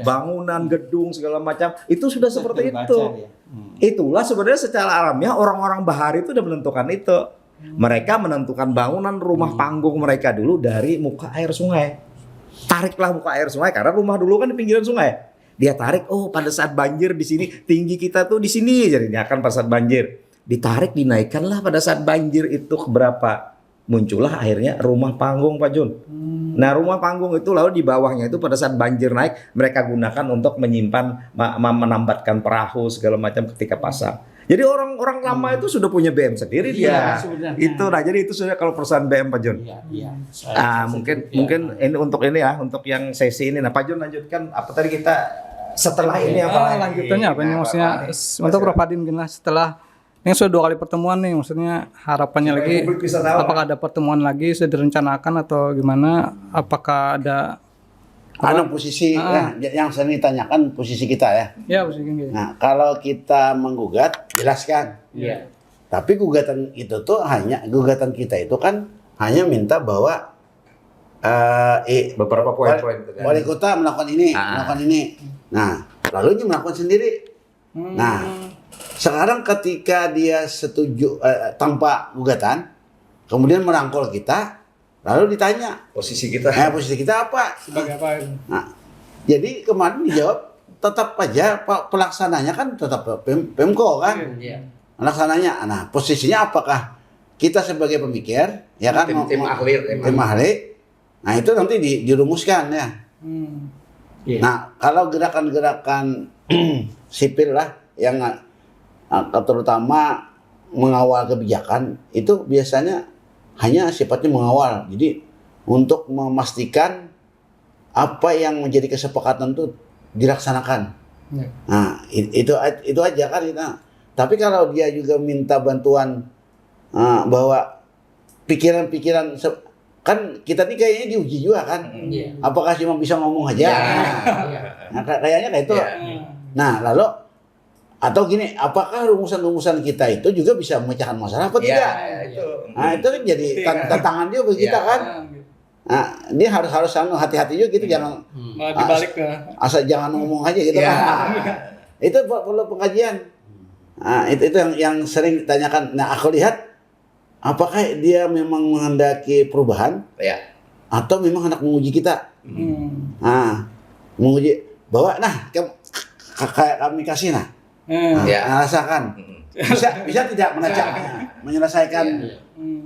bangunan, gedung segala macam itu sudah seperti itu. Itulah sebenarnya secara alamiah orang-orang bahari itu udah menentukan itu. Mereka menentukan bangunan rumah panggung mereka dulu dari muka air sungai. Tariklah muka air sungai karena rumah dulu kan di pinggiran sungai. Dia tarik, pada saat banjir di sini tinggi kita tuh di sini, jadi dia akan pada saat banjir. Ditarik, dinaikkanlah pada saat banjir itu berapa. Muncullah akhirnya rumah panggung Pak Jun. Nah rumah panggung itu lalu di bawahnya itu pada saat banjir naik mereka gunakan untuk menyimpan, menambatkan perahu segala macam ketika pasang. Jadi orang-orang lama itu sudah punya BM sendiri dia. Itu nah jadi itu sudah kalau perusahaan BM Pak Jun. Mungkin ini untuk ini ya, untuk yang sesi ini. Nah Pak Jun lanjutkan apa tadi kita setelah ini apa lagi? Lanjutannya apa ini maksudnya untuk Prof Adin gini setelah ini sudah 2 kali pertemuan nih, maksudnya harapannya lagi apakah ada pertemuan lagi sudah direncanakan atau gimana? Apakah ada posisi yang sering ditanyakan posisi kita ya. Ya, posisi gitu. Nah, kalau kita menggugat jelaskan. Iya. Tapi gugatan kita itu hanya minta bahwa beberapa poin-poin itu kan. Wali kota melakukan ini. Nah, lalu dia melakukan sendiri. Nah, sekarang ketika dia setuju tanpa gugatan, kemudian merangkul kita, lalu ditanya Posisi kita. posisi kita apa? Sebagai apa? Nah, jadi kemarin dijawab tetap aja pelaksananya kan tetap Pemko kan, pelaksananya. Nah, posisinya apakah kita sebagai pemikir, ya kan, Tim ahli. Nah itu nanti dirumuskan ya. Nah kalau gerakan-gerakan sipil lah yang terutama mengawal kebijakan itu biasanya hanya sifatnya mengawal. Jadi untuk memastikan apa yang menjadi kesepakatan itu dilaksanakan. Nah itu aja kan kita. Tapi kalau dia juga minta bantuan bahwa pikiran-pikiran kan kita nih kayaknya diuji juga kan. Apakah cuma bisa ngomong aja? Nah, kayaknya kayak itu. Nah, lalu atau gini, apakah rumusan-rumusan kita itu juga bisa memecahkan masalah apa tidak? Nah, itu kan jadi tantangan juga bagi kita kan. Nah, dia harus hati-hati juga gitu, jangan dibalik ke asal jangan ngomong aja gitu kan. Itu perlu pengkajian. Nah, itu yang sering ditanyakan. Nah, aku lihat apakah dia memang menghendaki perubahan, atau memang hendak menguji kita? Nah, menguji bahwa kayak kami kasih rasakan bisa tidak menyelesaikan.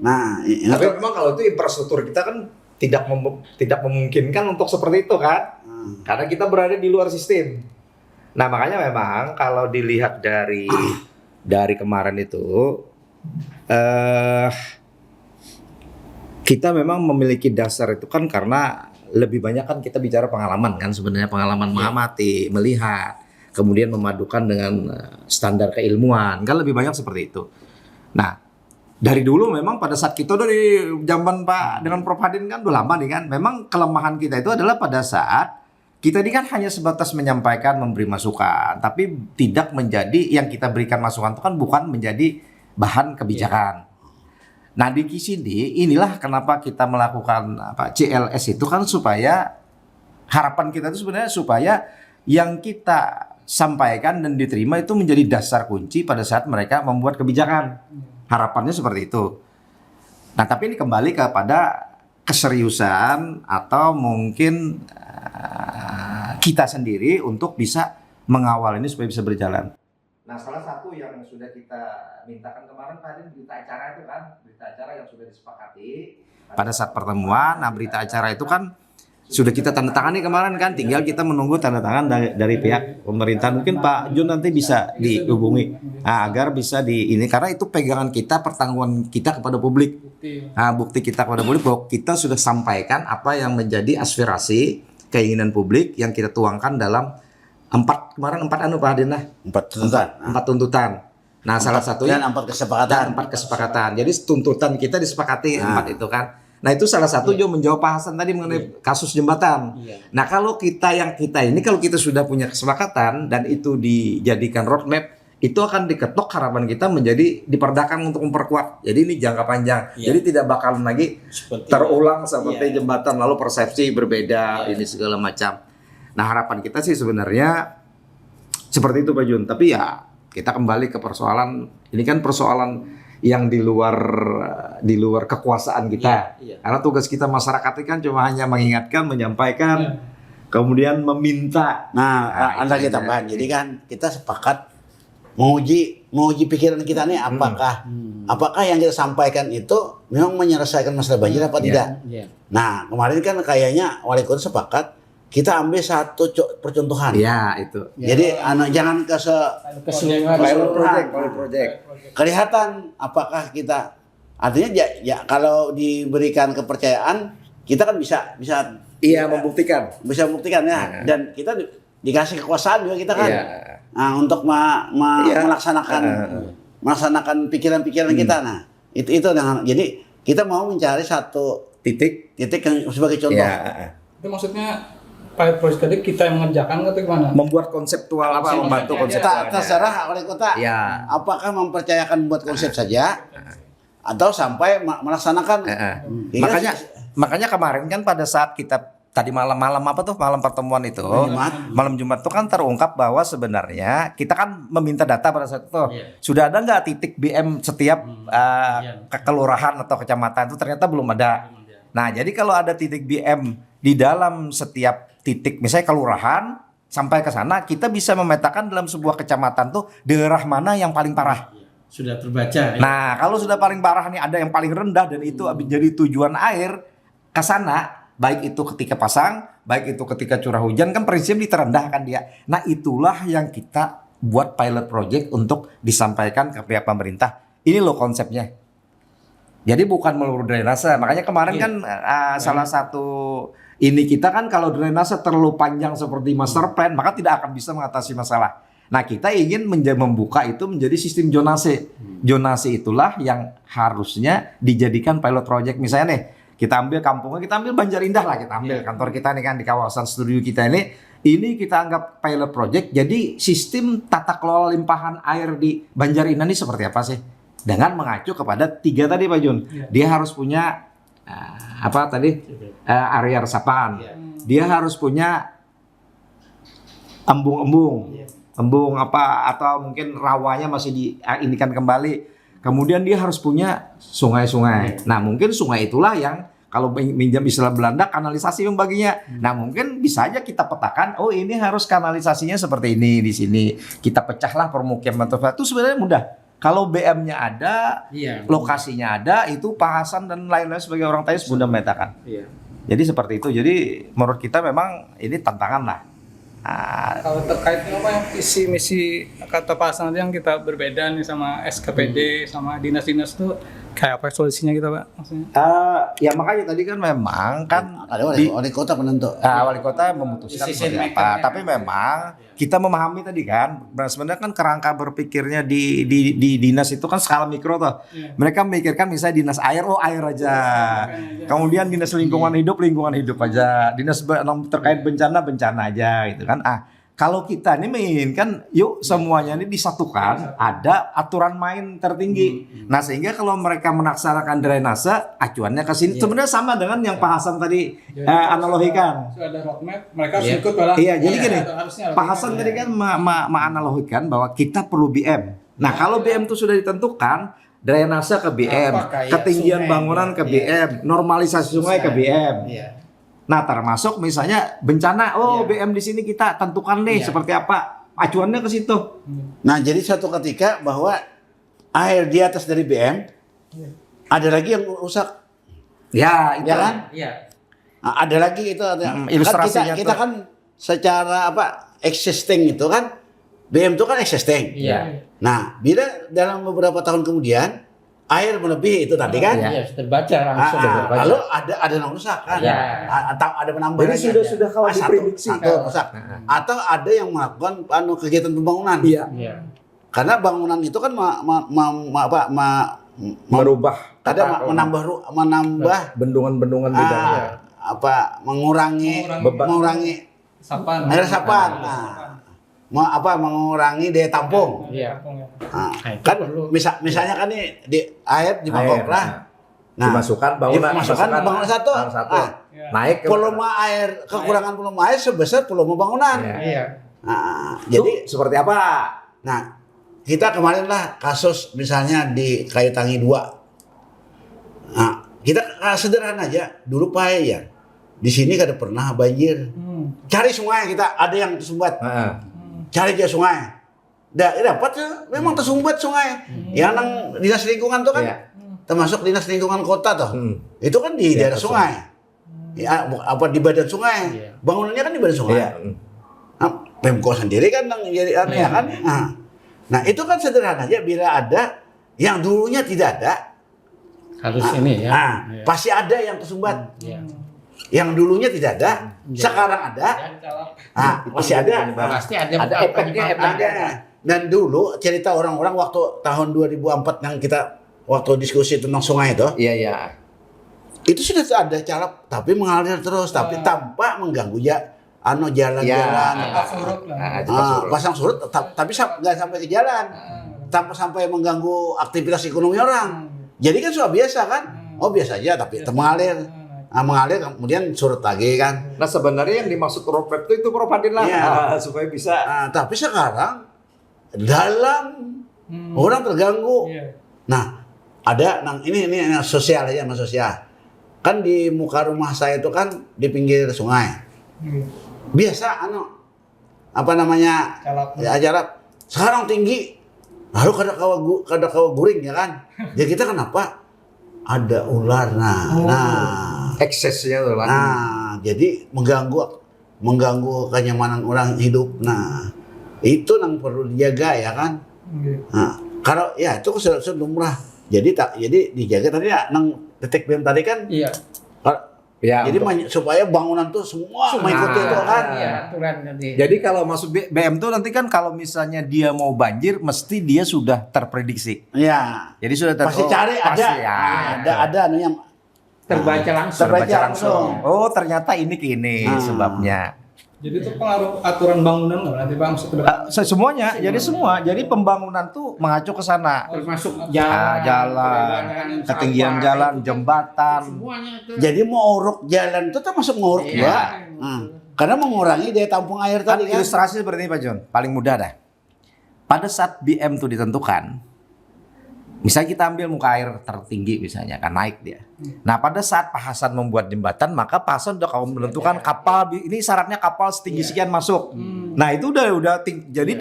Nah, tapi memang kalau itu infrastruktur kita kan tidak memungkinkan untuk seperti itu kan, karena kita berada di luar sistem. Nah makanya memang kalau dilihat dari kemarin itu. Kita memang memiliki dasar itu kan karena lebih banyak kan kita bicara pengalaman kan, sebenarnya pengalaman mengamati, melihat, kemudian memadukan dengan standar keilmuan kan lebih banyak seperti itu. Nah dari dulu memang pada saat kita dari zaman Pak dengan Prof Hadin kan udah lama nih kan, memang kelemahan kita itu adalah pada saat kita ini kan hanya sebatas menyampaikan, memberi masukan, tapi tidak menjadi yang kita berikan masukan itu kan bukan menjadi bahan kebijakan. Nah di sini inilah kenapa kita melakukan CLS itu kan supaya harapan kita itu sebenarnya supaya yang kita sampaikan dan diterima itu menjadi dasar kunci pada saat mereka membuat kebijakan. Harapannya seperti itu. Nah tapi ini kembali kepada keseriusan atau mungkin kita sendiri untuk bisa mengawal ini supaya bisa berjalan. Nah salah satu yang sudah kita mintakan kemarin tadi berita acara itu kan, berita acara yang sudah disepakati pada saat pertemuan. Nah berita acara itu kan sudah kita tanda tangani kemarin kan, tinggal kita menunggu tanda tangan dari pihak pemerintah. Mungkin Pak Jun nanti bisa dihubungi agar bisa ini, karena itu pegangan kita, pertanggungan kita kepada publik. Bukti kita kepada publik bahwa kita sudah sampaikan apa yang menjadi aspirasi, keinginan publik yang kita tuangkan dalam empat tuntutan. Nah, salah satunya dan 4 kesepakatan. Jadi tuntutan kita disepakati 4 itu kan. Nah, itu salah satu juga menjawab bahasan tadi mengenai kasus jembatan. Nah, kalau kita ini kalau kita sudah punya kesepakatan dan itu dijadikan roadmap, itu akan diketok harapan kita menjadi diperdakan untuk memperkuat. Jadi ini jangka panjang. Jadi tidak bakalan lagi terulang seperti jembatan lalu persepsi berbeda ini segala macam. Nah harapan kita sih sebenarnya seperti itu Pak Jun. Tapi ya kita kembali ke persoalan ini kan persoalan yang di luar kekuasaan kita. Karena tugas kita masyarakat ini kan cuma hanya mengingatkan, menyampaikan, kemudian meminta. Nah Anda kita bahas. Jadi kan kita sepakat menguji pikiran kita nih apakah yang kita sampaikan itu memang menyelesaikan masalah banjir apa tidak. Nah kemarin kan kayaknya wali kota sepakat kita ambil satu percontohan. Itu. Jadi jangan keseluruhan project. Kelihatan apakah kita artinya kalau diberikan kepercayaan kita kan bisa membuktikan. Bisa membuktikan ya. Dan kita dikasih kekuasaan juga kita kan. Nah, untuk melaksanakan pikiran-pikiran kita. Nah, itu jadi kita mau mencari satu titik yang sebagai contoh. Itu maksudnya pilot project tadi kita yang mengerjakan atau gimana? Membuat konseptual membantu konsep. Terserah oleh kota. Apakah mempercayakan membuat konsep saja atau sampai melaksanakan. makanya kemarin kan pada saat kita tadi malam-malam apa tuh malam pertemuan itu malam Jumat tuh kan terungkap bahwa sebenarnya kita kan meminta data pada saat itu sudah ada nggak titik BM setiap kelurahan atau kecamatan itu ternyata belum ada. Nah jadi kalau ada titik BM di dalam setiap titik misalnya kelurahan sampai ke sana kita bisa memetakan dalam sebuah kecamatan tuh daerah mana yang paling parah. Sudah terbaca. Nah kalau sudah paling parah nih ada yang paling rendah dan itu jadi tujuan air ke sana. Baik itu ketika pasang, baik itu ketika curah hujan kan prinsip diterendahkan dia. Nah itulah yang kita buat pilot project untuk disampaikan ke pihak pemerintah. Ini loh konsepnya. Jadi bukan melulu drainase. Makanya kemarin kan salah satu ini kita kan kalau drainase terlalu panjang seperti master plan maka tidak akan bisa mengatasi masalah. Nah kita ingin membuka itu menjadi sistem zonase. Zonase itulah yang harusnya dijadikan pilot project. Misalnya nih. Kita ambil kampungnya, kita ambil Banjarindah lah, kita ambil kantor kita nih kan di kawasan studio kita ini kita anggap pilot project. Jadi sistem tata kelola limpahan air di Banjarindah ini seperti apa sih? Dengan mengacu kepada 3 tadi Pak Jun. Dia harus punya area resapan. Dia harus punya embung-embung. Embung atau mungkin rawanya masih diinikan kembali. Kemudian dia harus punya sungai-sungai. Nah mungkin sungai itulah yang kalau minjam istilah Belanda kanalisasi membaginya. Nah mungkin bisa aja kita petakan. Oh ini harus kanalisasinya seperti ini di sini. Kita pecahlah permukiman itu sebenarnya mudah. Kalau BM-nya ada, lokasinya ada, itu Pak Hasan dan lain-lain sebagai orang Tayus mudah memetakan. Jadi seperti itu. Jadi menurut kita memang ini tantangan lah. Kalau terkait apa yang visi misi kata Pak Hasan yang kita berbeda nih sama SKPD sama dinas-dinas tuh kayak apa solusinya kita Pak maksudnya? Ya makanya tadi kan memang kan ada wali kota penentu. Wali kota memutuskan seperti apa. Tapi memang kita memahami tadi kan sebenarnya kan kerangka berpikirnya di dinas itu kan skala mikro tuh. Mereka memikirkan misalnya dinas air air aja. Kemudian dinas lingkungan hidup aja. Dinas terkait bencana aja gitu kan. Kalau kita ini menginginkan yuk semuanya ini disatukan, ada aturan main tertinggi. Nah sehingga kalau mereka melaksanakan drainase, acuannya ke sini. Sebenarnya sama dengan yang Pak Hasan tadi analogikan. Ada roadmap, mereka harus ikut malah. Iya, jadi gini, Pak Hasan tadi kan menganalogikan bahwa kita perlu BM. Nah kalau BM itu sudah ditentukan, drainase ke BM, ketinggian bangunan ke BM, normalisasi sungai ke BM. Nah, termasuk misalnya bencana, BM di sini kita tentukan nih seperti apa, acuannya ke situ. Nah, jadi suatu ketika bahwa air di atas dari BM ada lagi yang rusak. Ya, itu kan? Nah, ada lagi itu ilustrasinya kita kan secara existing itu kan BM itu kan existing. Nah, bila dalam beberapa tahun kemudian air melebihi itu tadi kan? Terbaca langsung. Lalu ada yang rusak kan? Atau ada penambahan. Jadi sudah kalau diprediksi. Satu rusak. Atau ada yang melakukan kegiatan pembangunan. Karena bangunan itu kan merubah. Ada menambah bendungan-bendungan di dalamnya. Mengurangi air resapan. Mengurangi daya tampung. Kan misalnya kan nih di air di mangkok lah. Nah, dimasukkan bangunan satu. Naik volume air, kekurangan volume air sebesar volume bangunan. Nah, jadi seperti apa? Nah, kita kemarin lah kasus misalnya di Kayu Tangi 2. Nah, kita sederhana aja. Dulu Pak ya, di sini kada pernah banjir. Cari sungai kita, ada yang tersumbat. Cari dia sungai. Dapat memang tersumbat sungai. Yang nang dinas lingkungan tuh kan termasuk dinas lingkungan kota tuh. Itu kan di daerah sungai. Ya, di badan sungai. Bangunannya kan di badan sungai. Nah, Pemko sendiri kan yang jadi aneh kan. Nah, itu kan sederhana aja bila ada yang dulunya tidak ada. Harus ini ya. Pasti ada yang tersumbat. Yang dulunya tidak ada, sekarang ada. Pasti ada. Pasti ada efeknya. Dan dulu cerita orang-orang waktu tahun 2004 yang kita waktu diskusi tentang sungai itu. Itu sudah ada cara tapi mengalir terus tapi tanpa mengganggu jalan-jalan. Pasang surut tapi nggak sampai ke jalan. Tanpa sampai mengganggu aktivitas ekonomi orang. Jadi kan sudah biasa kan? Biasa aja tapi mengalir. mengalir kemudian surut lagi kan. Nah sebenarnya yang dimaksud roadmap itu Prof Adin lah, Iya. supaya bisa. Tapi sekarang dalam orang terganggu. Iya. Nah, ada ini sosial aja, mas sosial. Kan di muka rumah saya itu kan di pinggir sungai. Biasa apa namanya? Jalap. Sekarang tinggi. Lalu kada kawa guring ya kan. Ya kita kenapa? Ada ular. Nah. Eksesnya tuh lah. Nah, jadi mengganggu kenyamanan orang hidup. Nah, itu yang perlu dijaga ya kan. Nah, kalau ya itu sudah lumrah. Jadi dijaga tadi ya nang detek BM tadi kan. Iya. Ya, Jadi supaya bangunan tuh semua mengikuti itu kan. Iya, aturan tadi. Jadi kalau masuk BM tuh nanti kan kalau misalnya dia mau banjir, mesti dia sudah terprediksi. Iya. Jadi sudah Pasti cari pasti, ada. ya. Ada yang Terbaca langsung. Terbaca langsung. Oh ternyata ini sebabnya. Jadi itu pengaruh aturan bangunan nggak nanti Bang masuk ke depan? Semuanya, jadi semua. Jadi pembangunan tuh mengacu ke sana. Termasuk Jalan, ketinggian jalan, jembatan. Semuanya itu. jadi mau uruk jalan itu termasuk nguruk Iya. ya. Karena mengurangi daya tampung air Kan tadi kan. ilustrasi seperti ini Pak John, paling mudah dah. Pada saat BM tuh ditentukan, misalnya kita ambil muka air tertinggi misalnya kan naik dia. Nah pada saat Pak Hasan membuat jembatan, maka Pak Hasan udah menentukan kapal ini syaratnya kapal setinggi sekian masuk. Nah itu udah jadi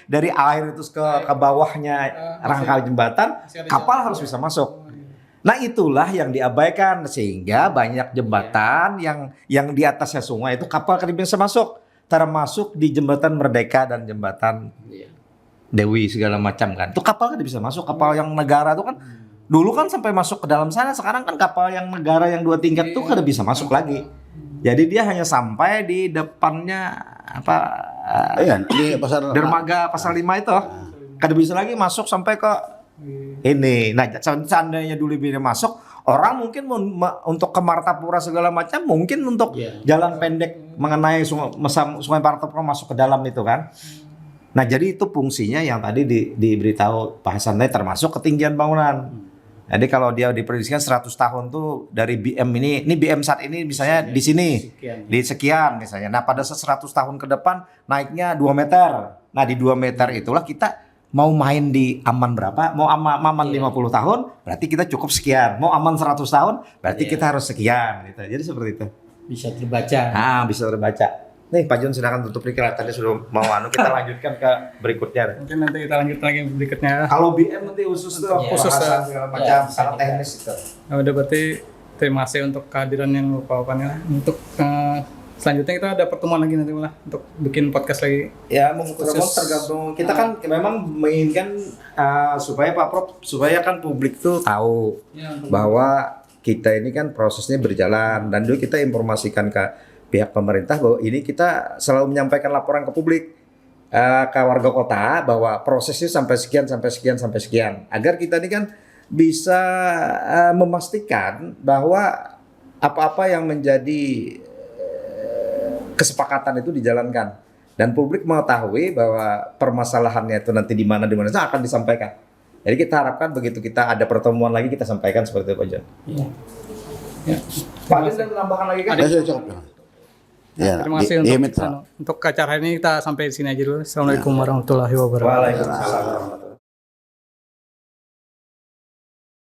dari air itu ke bawahnya rangka jembatan, kapal harus bisa masuk. Nah itulah yang diabaikan sehingga banyak jembatan yang di atasnya sungai itu kapal kan bisa masuk, termasuk di jembatan Merdeka dan jembatan Dewi segala macam kan. Itu kapal kan bisa masuk, kapal yang negara itu kan dulu kan sampai masuk ke dalam sana, sekarang kan kapal yang negara yang 2 tingkat itu kan bisa masuk lagi. Jadi dia hanya sampai di depannya Iya, di pasar dermaga pasar 5 itu. Kada bisa lagi masuk sampai ke ini. Nah, seandainya dulu bisa masuk, orang mungkin untuk ke Martapura segala macam, mungkin untuk jalan pendek mengenai sungai Martapura masuk ke dalam itu kan. Nah, jadi itu fungsinya yang tadi diberitahu Pak Hasan tadi termasuk ketinggian bangunan. Jadi kalau dia diprediksikan 100 tahun tuh dari BM ini BM saat ini misalnya di sini, di sekian misalnya. Nah, pada 100 tahun ke depan naiknya 2 meter. Nah, di 2 meter itulah kita mau main di aman berapa? Mau aman 50 tahun, berarti kita cukup sekian. Mau aman 100 tahun, berarti kita harus sekian gitu. Jadi seperti itu. Bisa terbaca. Bisa terbaca. Nih Pak Jun silakan tutup nih, tadi sudah mau kita lanjutkan ke berikutnya. Mungkin nanti kita lanjut lagi berikutnya. Kalau BM nanti khusus tuh Khusus segala macam secara teknis itu. Nah, udah berarti terima kasih untuk kehadiran yang Bapak-Bapak. Untuk selanjutnya kita ada pertemuan lagi nanti malah untuk bikin podcast lagi. Ya memang tergantung kita kan memang menginginkan supaya Pak Prof supaya kan publik tuh tahu bahwa kita ini kan prosesnya berjalan dan dulu kita informasikan ke pihak pemerintah bahwa ini kita selalu menyampaikan laporan ke publik, ke warga kota bahwa prosesnya sampai sekian agar kita ini kan bisa memastikan bahwa apa-apa yang menjadi kesepakatan itu dijalankan dan publik mengetahui bahwa permasalahannya itu nanti di mana akan disampaikan. Jadi kita harapkan begitu kita ada pertemuan lagi kita sampaikan seperti itu Pak John. Iya. Ya. Pak John menambahkan lagi kan? Ya, Terima kasih untuk acara ini kita sampai di sini aja dulu. Assalamualaikum warahmatullahi wabarakatuh. Waalaikumsalam.